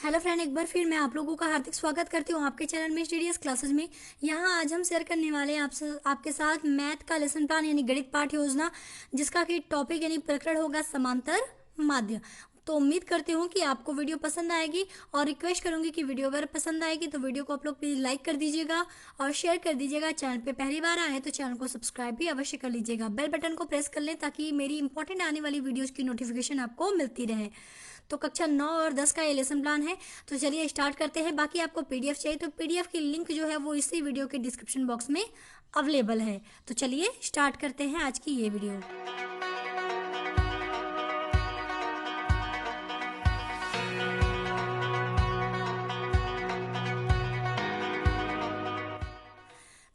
Hello friend, एक बार फिर मैं आप लोगों का हार्दिक स्वागत करती हूँ आपके चैनल में स्टडीज क्लासेस में। यहाँ आज हम शेयर करने वाले हैं आपके साथ मैथ का लेसन प्लान यानी गणित पाठ योजना, जिसका कि टॉपिक यानी प्रकरण होगा समांतर माध्य। तो उम्मीद करती हूँ कि आपको वीडियो पसंद आएगी और रिक्वेस्ट करूँगी कि वीडियो अगर पसंद आएगी तो वीडियो को आप लोग प्लीज़ लाइक कर दीजिएगा और शेयर कर दीजिएगा। चैनल पे पहली बार आए तो चैनल को सब्सक्राइब भी अवश्य कर लीजिएगा। बेल बटन को प्रेस कर लें ताकि मेरी इंपॉर्टेंट आने वाली वीडियोज़ की नोटिफिकेशन आपको मिलती रहे। तो कक्षा 9 और 10 का ये लेसन प्लान है। तो चलिए स्टार्ट करते हैं। बाकी आपको पीडीएफ चाहिए तो पीडीएफ की लिंक जो है वो इसी वीडियो के डिस्क्रिप्शन बॉक्स में अवेलेबल है। तो चलिए स्टार्ट करते हैं आज की ये वीडियो।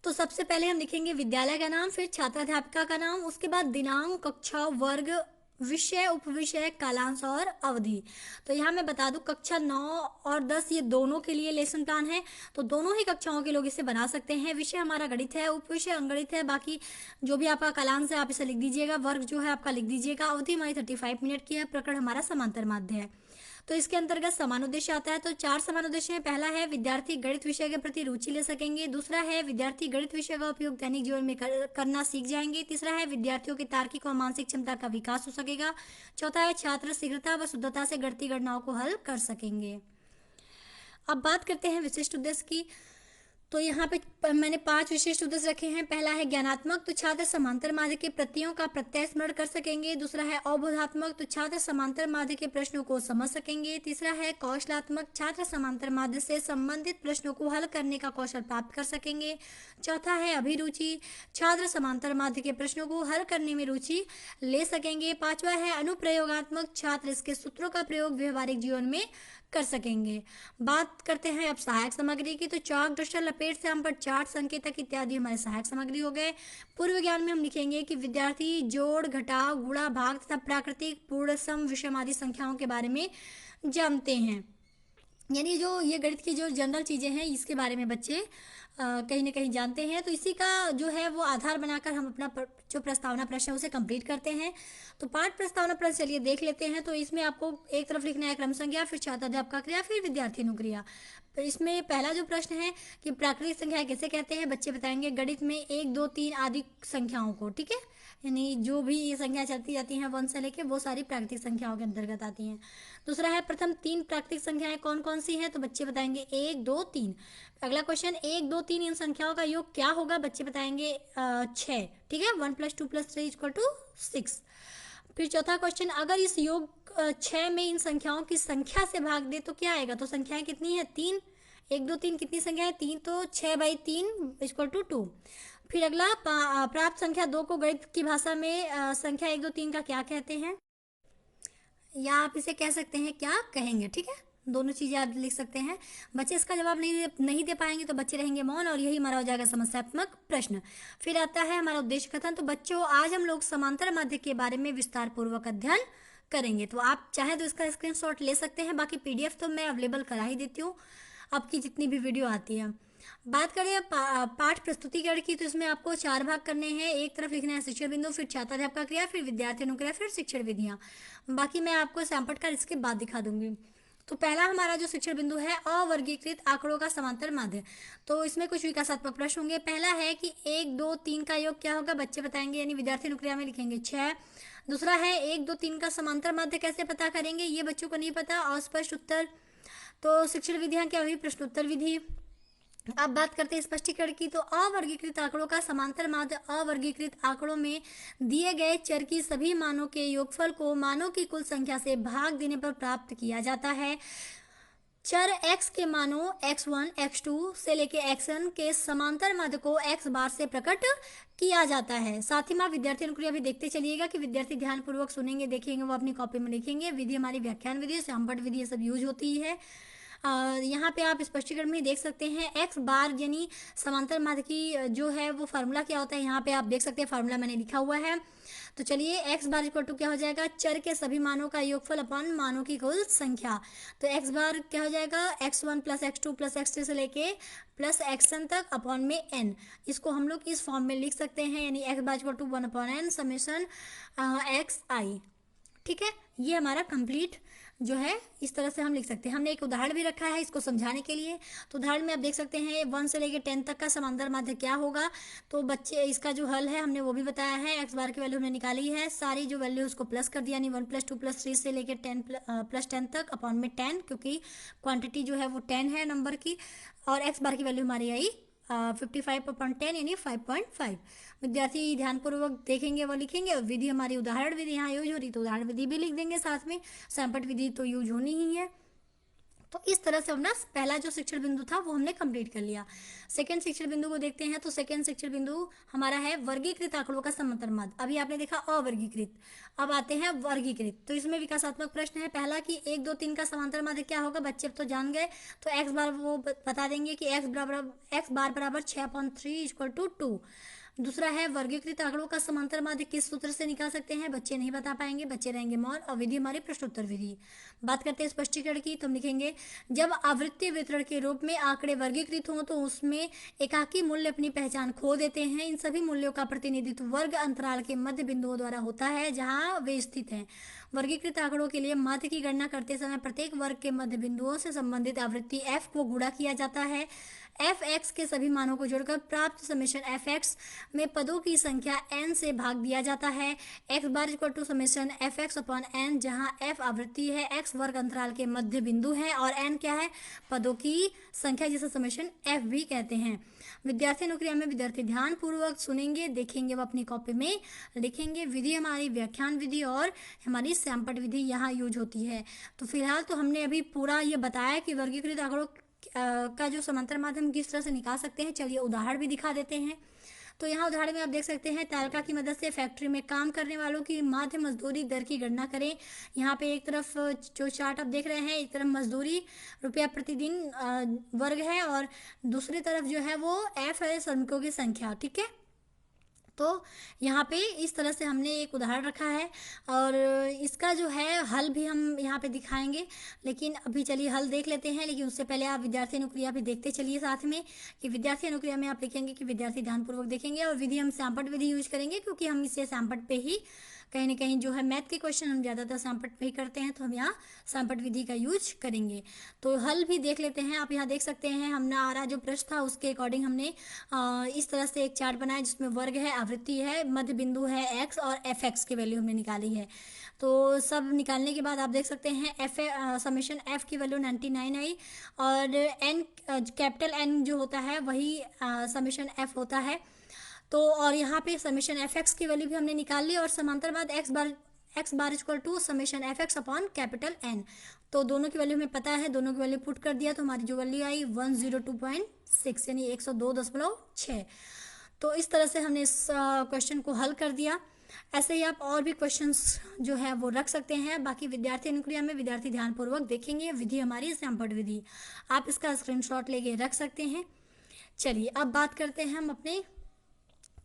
तो सबसे पहले हम लिखेंगे विद्यालय का नाम, फिर छात्राध्यापिका का नाम, उसके बाद दिनांक, कक्षा, वर्ग, विषय, उपविषय, कालांश और अवधि। तो यहाँ मैं बता दूं कक्षा 9 और 10 ये दोनों के लिए लेसन प्लान है। तो दोनों ही कक्षाओं के लोग इसे बना सकते हैं। विषय हमारा गणित है, उपविषय अंगणित है, बाकी जो भी आपका कालांश है आप इसे लिख दीजिएगा, वर्ग जो है आपका लिख दीजिएगा, अवधि हमारी 35 मिनट की है, प्रकरण हमारा समांतर माध्य है। तो इसके अंतर्गत समान उद्देश्य आता है। तो 4 समान उद्देश्य हैं। पहला है विद्यार्थी गणित विषय के प्रति रुचि ले सकेंगे। दूसरा है विद्यार्थी गणित विषय का उपयोग दैनिक जीवन में करना सीख जाएंगे। तीसरा है विद्यार्थियों की तार्किक और मानसिक क्षमता का विकास हो सकेगा। चौथा है छात्र शीघ्रता व शुद्धता से गणितीय गणनाओं को हल कर सकेंगे। अब बात करते हैं विशिष्ट उद्देश्य की। तो यहाँ पे मैंने 5 विशिष्ट उद्देश्य रखे हैं। पहला है ज्ञानात्मक, तो छात्र समांतर माध्य के प्रत्ययों का प्रत्यय स्मरण कर सकेंगे। दूसरा है अवबोधात्मक, तो छात्र समांतर माध्य के प्रश्नों को समझ सकेंगे। तीसरा है कौशलात्मक, छात्र समांतर माध्य से संबंधित प्रश्नों को हल करने का कौशल प्राप्त कर सकेंगे। चौथा है अभिरुचि, छात्र समांतर माध्य के प्रश्नों को हल करने में रुचि ले सकेंगे। पांचवा है अनुप्रयोगात्मक, छात्र इसके सूत्रों का प्रयोग व्यवहारिक जीवन में कर सकेंगे। बात करते हैं अब सहायक सामग्री की। तो चाक, डस्टर, लपेट से हम पर चार्ट, संकेतक इत्यादि हमारे सहायक सामग्री हो गए। पूर्व ज्ञान में हम लिखेंगे कि विद्यार्थी जोड़, घटाव, गुणा, भाग तथा प्राकृतिक, पूर्ण, सम, विषम आदि संख्याओं के बारे में जानते हैं। यानी जो ये गणित की जो जनरल चीज़ें हैं इसके बारे में बच्चे कहीं ना कहीं जानते हैं। तो इसी का जो है वो आधार बनाकर हम अपना जो प्रस्तावना प्रश्न है उसे कंप्लीट करते हैं। तो पाठ प्रस्तावना प्रश्न चलिए देख लेते हैं। तो इसमें आपको एक तरफ लिखना है क्रम संख्या, फिर छात्राध्यापक क्रिया, फिर विद्यार्थी अनुक्रिया। तो इसमें पहला जो प्रश्न है कि प्राकृतिक संख्या कैसे कहते हैं, बच्चे बताएंगे गणित में 1, 2, 3 आदि संख्याओं को। ठीक है, यानी जो भी ये संख्या चलती जाती हैं 1 से लेके वो सारी प्राकृतिक संख्याओं के अंतर्गत आती हैं। दूसरा है प्रथम 3 प्राकृतिक संख्याएं कौन कौन सी हैं, तो बच्चे बताएंगे 1, 2, 3। अगला क्वेश्चन 1, 2, 3 इन संख्याओं का योग क्या होगा, बच्चे बताएंगे 6। ठीक है, 1 + 2 + 3 = 6। फिर चौथा क्वेश्चन, अगर इस योग 6 में इन संख्याओं की संख्या से भाग दे तो क्या आएगा, तो संख्याएं कितनी है 3। 1, 2, 3 कितनी संख्या है 3, तो 6/3 = 2। फिर अगला प्राप्त संख्या 2 को गणित की भाषा में संख्या 1, 2, 3 का क्या कहते हैं, या आप इसे कह सकते हैं क्या कहेंगे। ठीक है, दोनों चीज़ें आप लिख सकते हैं। बच्चे इसका जवाब नहीं दे पाएंगे तो बच्चे रहेंगे मौन और यही हमारा हो जाएगा समस्यात्मक प्रश्न। फिर आता है हमारा उद्देश्य कथन। तो बच्चों आज हम लोग समांतर माध्य के बारे में विस्तार पूर्वक अध्ययन करेंगे। तो आप चाहे तो इसका स्क्रीनशॉट ले सकते हैं, बाकी पीडीएफ तो मैं अवेलेबल करा ही देती हूँ आपकी जितनी भी वीडियो आती है। बात करें पाठ प्रस्तुतिकरण की, तो इसमें आपको 4 भाग करने हैं। एक तरफ लिखना है शिक्षण बिंदु, फिर छात्राध्यापक क्रिया, फिर विद्यार्थी अनुक्रिया, फिर शिक्षण विधियाँ। बाकी मैं आपको सैंपल कर इसके बाद दिखा दूंगी। तो पहला हमारा जो शिक्षण बिंदु है अवर्गीकृत आंकड़ों का समांतर माध्य। तो इसमें कुछ विकासात्मक प्रश्न होंगे। पहला है कि 1, 2, 3 का योग क्या होगा, बच्चे बताएंगे, यानी विद्यार्थी अनुक्रिया में लिखेंगे 6। दूसरा है 1, 2, 3 का समांतर माध्य कैसे पता करेंगे, ये बच्चों को नहीं पता, अस्पष्ट उत्तर। तो शिक्षण विधियाँ क्या हुई, प्रश्नोत्तर विधि। अब बात करते हैं स्पष्टीकरण की। तो अवर्गीकृत आंकड़ों का समांतर माध्य अवर्गीकृत आंकड़ों में दिए गए चर की सभी मानों के योगफल को मानों की कुल संख्या से भाग देने पर प्राप्त किया जाता है। चर x के मानों x1, x2 से लेके xn के समांतर माध्य को x बार से प्रकट किया जाता है। साथ ही में विद्यार्थी अनुक्रिया भी देखते चलिएगा कि विद्यार्थी ध्यानपूर्वक सुनेंगे, देखेंगे, वो अपनी कॉपी में लिखेंगे। विधि हमारी व्याख्यान विधि, सैंपल विधि, ये सब यूज होती है। यहाँ पे आप स्पष्टीकरण में देख सकते हैं x बार यानी समांतर माध्य की जो है वो फार्मूला क्या होता है, यहाँ पे आप देख सकते हैं फार्मूला मैंने लिखा हुआ है। तो चलिए x बार इक्वल टू क्या हो जाएगा, चर के सभी मानों का योगफल अपन मानों की कुल संख्या। तो x बार क्या हो जाएगा, x1 + x2 + x3 से लेके प्लस xn तक अपॉन में n। इसको हम लोग इस फॉर्म में लिख सकते हैं, यानी x बार equal to 1/n summation xi। ठीक है, ये हमारा कंप्लीट जो है इस तरह से हम लिख सकते हैं। हमने एक उदाहरण भी रखा है इसको समझाने के लिए। तो उदाहरण में आप देख सकते हैं 1 से लेकर 10 तक का समांतर माध्य क्या होगा। तो बच्चे इसका जो हल है हमने वो भी बताया है। एक्स बार की वैल्यू हमने निकाली है, सारी जो वैल्यू उसको प्लस कर दिया, यानी 1 + 2 + 3 से लेकर 10 + 10 तक अपॉन में 10, क्योंकि क्वांटिटी जो है वो 10 है नंबर की। और एक्स बार की वैल्यू हमारी आई 55/10 यानी 5.5। विद्यार्थी ध्यानपूर्वक देखेंगे वो लिखेंगे। और विधि हमारी उदाहरण विधि यहाँ यूज हो रही तो उदाहरण विधि भी लिख देंगे साथ में, सैंपट विधि तो यूज होनी ही है। तो इस तरह से हमने पहला जो शिक्षण बिंदु था वो हमने कंप्लीट कर लिया। सेकंड शिक्षण बिंदु को देखते हैं। तो सेकंड शिक्षण बिंदु हमारा है वर्गीकृत आंकड़ों का समांतर माध्य। अभी आपने देखा अवर्गीकृत, अब आते हैं वर्गीकृत। तो इसमें विकासात्मक प्रश्न है पहला कि 1, 2, 3 का समांतर माध्य क्या होगा। बच्चे अब तो जान गए। तो एक्स बार वो बता देंगे कि एक्स बार बराबर 6/3 = 2। दूसरा है वर्गीकृत आंकड़ों का समांतर माध्य किस सूत्र से निकाल सकते हैं। बच्चे नहीं बता पाएंगे, बच्चे रहेंगे मौन। और विधि हमारी प्रश्नोत्तर विधि। बात करते हैं स्पष्टीकरण की। तो हम लिखेंगे जब आवृत्ति वितरण के रूप में आंकड़े वर्गीकृत हों तो उसमें एकाकी मूल्य अपनी पहचान खो देते हैं। इन सभी मूल्यों का प्रतिनिधित्व वर्ग अंतराल के मध्य बिंदुओं द्वारा होता है जहां वे स्थित हैं। वर्गीकृत आंकड़ों के लिए माध्य की गणना करते समय प्रत्येक वर्ग के मध्य बिंदुओं से संबंधित आवृत्ति f को गुणा किया जाता है। f(x) के सभी मानों को जोड़कर प्राप्त समेशन f(x) में पदों की संख्या n से भाग दिया जाता है। x बार = समेशन f(x/n), जहां f आवृत्ति है, x वर्ग अंतराल के मध्य बिंदु है और n क्या है, पदों की संख्या, जिसे समेशन f भी कहते हैं। विद्यार्थी अनुक्रिया में विद्यार्थी ध्यान पूर्वक सुनेंगे, देखेंगे, वो अपनी कॉपी में लिखेंगे। विधि हमारी व्याख्यान विधि और हमारी सैंपट विधि यहाँ यूज होती है। तो फिलहाल तो हमने अभी पूरा ये बताया कि वर्गीकृत आंकड़ों का जो समांतर माध्य हम किस तरह से निकाल सकते हैं। चलिए उदाहरण भी दिखा देते हैं। तो यहाँ उदाहरण में आप देख सकते हैं तालिका की मदद से फैक्ट्री में काम करने वालों की माध्य मजदूरी दर की गणना करें। यहाँ पे एक तरफ जो चार्ट आप देख रहे हैं, एक तरफ मजदूरी रुपया प्रतिदिन वर्ग है और दूसरी तरफ जो है वो f है, श्रमिकों की संख्या। ठीक है, तो यहाँ पे इस तरह से हमने एक उदाहरण रखा है और इसका जो है हल भी हम यहाँ पे दिखाएंगे। लेकिन अभी चलिए हल देख लेते हैं। लेकिन उससे पहले आप विद्यार्थी अनुक्रिया भी देखते चलिए साथ में कि विद्यार्थी अनुक्रिया में आप लिखेंगे कि विद्यार्थी ध्यानपूर्वक देखेंगे और विधि हम सैंपट विधि यूज करेंगे, क्योंकि हम इसे सैंपट पे ही कहीं ना कहीं जो है मैथ के क्वेश्चन हम ज़्यादातर सैंपट पे ही करते हैं, तो हम यहाँ सैंपट विधि का यूज करेंगे। तो हल भी देख लेते हैं। आप यहाँ देख सकते हैं हमने आ रहा जो प्रश्न था उसके अकॉर्डिंग हमने इस तरह से एक चार्ट बनाया जिसमें वर्ग है, आवृत्ति है, मध्य बिंदु है x और f(x) की वैल्यू हमने निकाली है। तो सब निकालने के बाद आप देख सकते हैं समेशन f की वैल्यू 99 आई और n कैपिटल N जो होता है वही समेशन f होता है। तो और यहाँ पे समेशन f(x) की वैल्यू भी हमने निकाल ली और समांतर बाद x बार = summation f(x) upon capital N। तो दोनों की वैल्यू हमें पता है, दोनों की वैल्यू पुट कर दिया तो हमारी जो वैल्यू आई 102.6 यानी 102.6। तो इस तरह से हमने इस क्वेश्चन को हल कर दिया। ऐसे ही आप और भी क्वेश्चंस जो है वो रख सकते हैं। बाकी विद्यार्थी अनुक्रिया में विद्यार्थी ध्यानपूर्वक देखेंगे। विधि हमारी सैंपट विधि, आप इसका स्क्रीनशॉट लेके रख सकते हैं। चलिए अब बात करते हैं हम अपने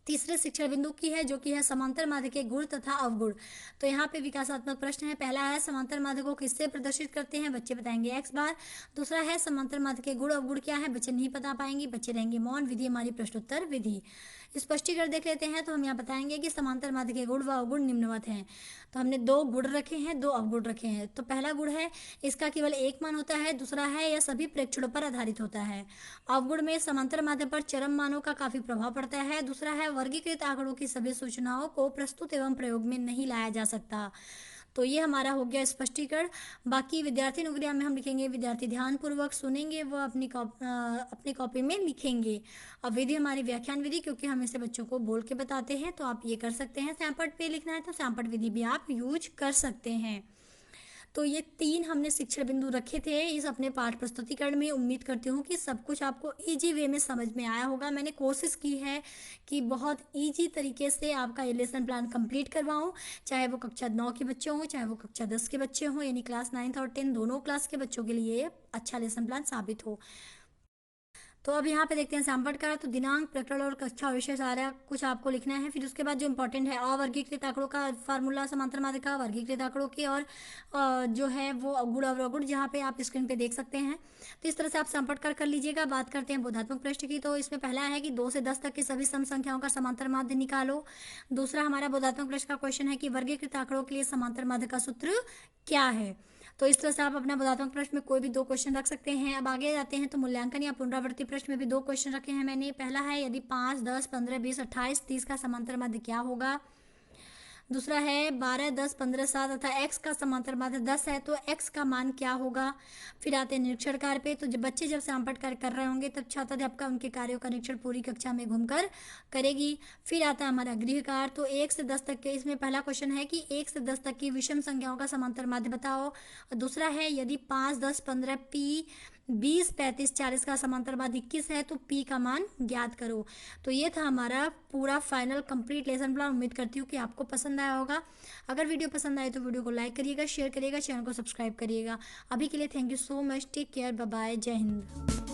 तीसरे शिक्षण बिंदु की है, जो कि है समांतर माध्य के गुण तथा अवगुण। तो यहाँ पे विकासात्मक प्रश्न है। पहला है समांतर माध्य को किससे प्रदर्शित करते हैं। बच्चे बताएंगे x बार। दूसरा है समांतर माध्य के गुण अवगुण क्या है। बच्चे नहीं बता पाएंगे, बच्चे रहेंगे मौन। विधि हमारी प्रश्नोत्तर विधि। स्पष्टीकरण देख लेते हैं। तो हम यहाँ बताएंगे कि समांतर माध्य के गुण व अवगुण निम्नवत हैं। तो हमने 2 गुण रखे हैं, 2 अवगुण रखे हैं। तो पहला गुण है इसका केवल एक मान होता है। दूसरा है यह सभी प्रेक्षणों पर आधारित होता है। अवगुण में समांतर माध्य पर चरम मानों का काफी प्रभाव पड़ता है। दूसरा है वर्गीकृत आंकड़ों की सभी सूचनाओं को प्रस्तुत एवं प्रयोग में नहीं लाया जा सकता। तो ये हमारा हो गया स्पष्टीकरण। बाकी विद्यार्थी अनुक्रिया में हम लिखेंगे, विद्यार्थी ध्यानपूर्वक सुनेंगे, वो अपनी कॉपी में लिखेंगे। अब विधि हमारी व्याख्यान विधि, क्योंकि हम इसे बच्चों को बोल के बताते हैं तो आप ये कर सकते हैं। सैंपट पे लिखना है तो सैंपट विधि भी आप यूज कर सकते हैं। तो ये 3 हमने शिक्षण बिंदु रखे थे इस अपने पाठ प्रस्तुतिकरण में। उम्मीद करती हूँ कि सब कुछ आपको इजी वे में समझ में आया होगा। मैंने कोशिश की है कि बहुत इजी तरीके से आपका ये लेसन प्लान कंप्लीट करवाऊँ, चाहे वो कक्षा 9 के बच्चे हों, चाहे वो कक्षा 10 के बच्चे हों, यानी क्लास 9 और 10 दोनों क्लास के बच्चों के लिए अच्छा लेसन प्लान साबित हो। तो अब यहाँ पे देखते हैं सैंपट का। तो दिनांक, प्रकरण और कक्षा विषय सारा कुछ आपको लिखना है। फिर उसके बाद जो इंपॉर्टेंट है अवर्गीकृत आंकड़ों का फार्मूला, समांतर माध्य का, वर्गीकृत आंकड़ों के और जो है वो गुण अवगुण, जहाँ पे आप स्क्रीन पे देख सकते हैं। तो इस तरह से आप सैंपट कर लीजिएगा। बात करते हैं बोधात्मक प्रश्न की। तो इसमें पहला है कि 2 से 10 तक की सभी सम संख्याओं का समांतर माध्य निकालो। दूसरा हमारा बोधात्मक प्रश्न का क्वेश्चन है कि वर्गीकृत आंकड़ों के लिए समांतर माध्य का सूत्र क्या है। तो इस तरह से आप अपना बोधात्मक प्रश्न में कोई भी 2 क्वेश्चन रख सकते हैं। अब आगे जाते हैं तो मूल्यांकन या पुनरावृत्ति प्रश्न में भी 2 क्वेश्चन रखे हैं मैंने। पहला है यदि 5, 10, 15, 20, 28, 30 का समांतर माध्य क्या होगा। दूसरा है 12, 10, 15, 7 तथा x का समांतर माध्य 10 है तो x का मान क्या होगा। फिर आते हैं निरीक्षण कार्य पे। तो जब बच्चे जब श्यामपट्ट कार्य कर रहे होंगे तब छात्राध्यापिका उनके कार्यों का निरीक्षण पूरी कक्षा में घूमकर करेगी। फिर आता है हमारा गृह कार्य। तो 1 से 10 तक के इसमें पहला क्वेश्चन है कि 1 से 10 तक की विषम संख्याओं का समांतर माध्य बताओ। और दूसरा है यदि 5, 10, 15, p 20, 35, 40 का समांतर माध्य 21 है तो p का मान ज्ञात करो। तो ये था हमारा पूरा फाइनल कंप्लीट लेसन प्लान। उम्मीद करती हूँ कि आपको पसंद आया होगा। अगर वीडियो पसंद आए तो वीडियो को लाइक करिएगा, शेयर करिएगा, चैनल को सब्सक्राइब करिएगा। अभी के लिए thank you so much, take care, bye bye, जय हिंद।